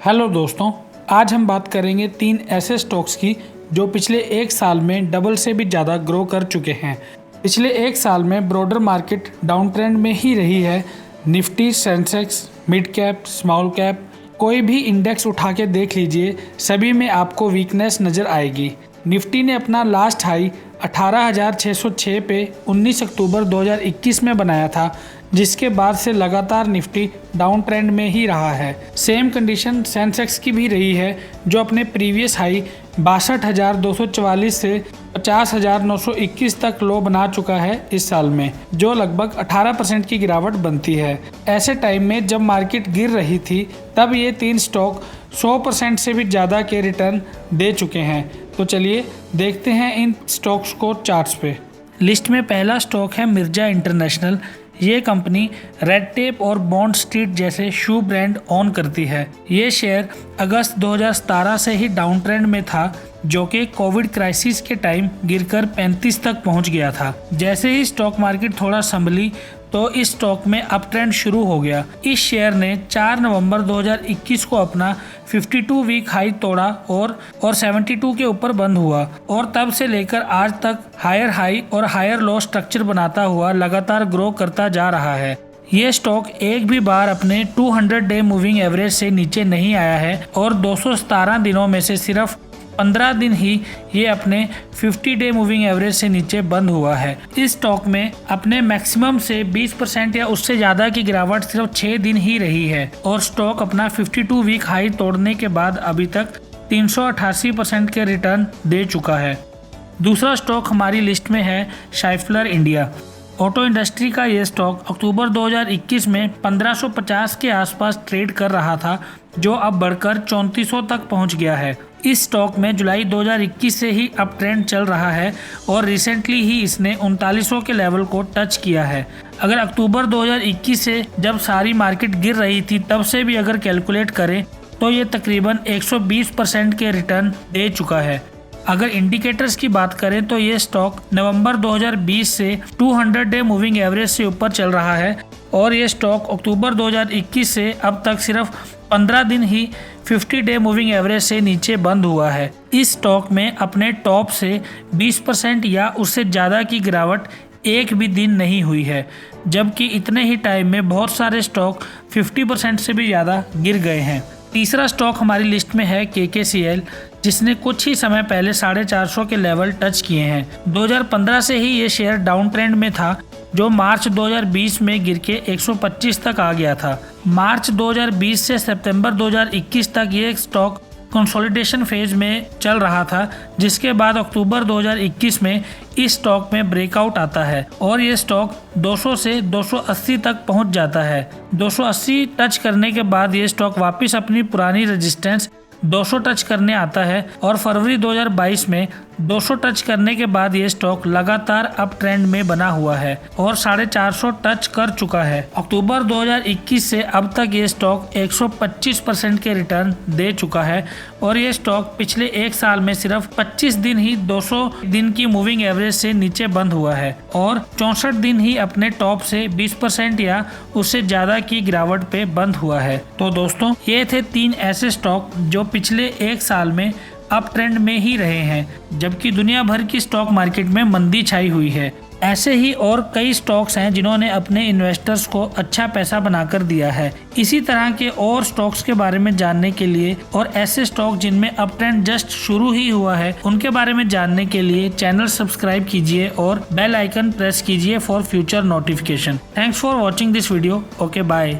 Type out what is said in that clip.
Hello दोस्तों, आज हम बात करेंगे 3 ऐसे स्टॉक्स की जो पिछले एक साल में डबल से भी ज़्यादा ग्रो कर चुके हैं। पिछले एक साल में ब्रॉडर मार्केट डाउन ट्रेंड में ही रही है। Nifty, Sensex, mid cap, small cap, कोई भी इंडेक्स उठा के देख लीजिए, सभी में आपको वीकनेस नज़र आएगी। निफ्टी ने अपना लास्ट हाई 18,606 पे 19 अक्टूबर 2021 में बनाया था, जिसके बाद से लगातार निफ्टी डाउन ट्रेंड में ही रहा है। सेम कंडीशन सेंसेक्स की भी रही है, जो अपने प्रीवियस हाई 62,244 से 50,921 तक लो बना चुका है इस साल में, जो लगभग 18% की गिरावट बनती है। ऐसे टाइम में जब मार्केट गिर रही थी, तब ये 3 स्टॉक 100% से भी ज़्यादा के रिटर्न दे चुके हैं। तो चलिए देखते हैं इन स्टॉक्स को चार्ट्स पे। लिस्ट में पहला स्टॉक है मिर्जा इंटरनेशनल। ये कंपनी रेड टेप और बॉन्ड स्ट्रीट जैसे शू ब्रांड ऑन करती है। ये शेयर अगस्त 2017 से ही डाउन ट्रेंड में था, जो कि कोविड क्राइसिस के टाइम गिरकर 35 तक पहुंच गया था। जैसे ही स्टॉक मार्केट थोड़ा संभली तो इस स्टॉक में अप ट्रेंड शुरू हो गया। इस शेयर ने 4 नवंबर 2021 को अपना 52 वीक हाई तोड़ा और 72 के ऊपर बंद हुआ, और तब से लेकर आज तक हायर हाई और हायर लो स्ट्रक्चर बनाता हुआ लगातार ग्रो करता जा रहा है। ये स्टॉक एक भी बार अपने 200 डे मूविंग एवरेज से नीचे नहीं आया है और 217 दिनों में से सिर्फ 15 दिन ही ये अपने 50 डे मूविंग एवरेज से नीचे बंद हुआ है। इस स्टॉक में अपने मैक्सिमम से 20% या उससे ज़्यादा की गिरावट सिर्फ 6 दिन ही रही है, और स्टॉक अपना 52 वीक हाई तोड़ने के बाद अभी तक 388% के रिटर्न दे चुका है। दूसरा स्टॉक हमारी लिस्ट में है शाइफलर इंडिया। ऑटो इंडस्ट्री का ये स्टॉक अक्टूबर 2021 में 1550 के आसपास ट्रेड कर रहा था, जो अब बढ़कर 3400 तक पहुंच गया है। इस स्टॉक में जुलाई 2021 से ही अप ट्रेंड चल रहा है और रिसेंटली ही इसने 3900 के लेवल को टच किया है। अगर अक्टूबर 2021 से जब सारी मार्केट गिर रही थी तब से भी अगर कैलकुलेट करें तो ये तकरीबन 120% के रिटर्न दे चुका है। अगर इंडिकेटर्स की बात करें तो ये स्टॉक नवंबर 2020 से 200 डे मूविंग एवरेज से ऊपर चल रहा है, और ये स्टॉक अक्टूबर 2021 से अब तक सिर्फ 15 दिन ही 50 डे मूविंग एवरेज से नीचे बंद हुआ है। इस स्टॉक में अपने टॉप से 20% या उससे ज़्यादा की गिरावट एक भी दिन नहीं हुई है, जबकि इतने ही टाइम में बहुत सारे स्टॉक 50% से भी ज़्यादा गिर गए हैं। तीसरा स्टॉक हमारी लिस्ट में है KKCL, जिसने कुछ ही समय पहले 450 के लेवल टच किए हैं। 2015 से ही ये शेयर डाउन ट्रेंड में था, जो मार्च 2020 में गिर के 125 तक आ गया था। मार्च 2020 से सितंबर 2021 तक ये स्टॉक कंसोलिडेशन फेज में चल रहा था, जिसके बाद अक्टूबर 2021 में इस स्टॉक में ब्रेकआउट आता है और ये स्टॉक 200 से 280 तक पहुंच जाता है। 280 टच करने के बाद ये स्टॉक वापस अपनी पुरानी रेजिस्टेंस 200 टच करने आता है, और फरवरी 2022 में 200 टच करने के बाद ये स्टॉक लगातार अप ट्रेंड में बना हुआ है और 450 टच कर चुका है। अक्टूबर 2021 से अब तक ये स्टॉक 125% के रिटर्न दे चुका है, और ये स्टॉक पिछले एक साल में सिर्फ 25 दिन ही 200 दिन की मूविंग एवरेज से नीचे बंद हुआ है और 64 दिन ही अपने टॉप से 20% या उससे ज़्यादा की गिरावट पे बंद हुआ है। तो दोस्तों, ये थे 3 ऐसे स्टॉक जो पिछले एक साल में अप ट्रेंड में ही रहे हैं, जबकि दुनिया भर की स्टॉक मार्केट में मंदी छाई हुई है। ऐसे ही और कई स्टॉक्स हैं जिन्होंने अपने इन्वेस्टर्स को अच्छा पैसा बनाकर दिया है। इसी तरह के और स्टॉक्स के बारे में जानने के लिए और ऐसे स्टॉक जिनमें अप ट्रेंड जस्ट शुरू ही हुआ है, उनके बारे में जानने के लिए चैनल सब्सक्राइब कीजिए और बेल आइकन प्रेस कीजिए for future notification. Thanks for watching this video. Okay, bye.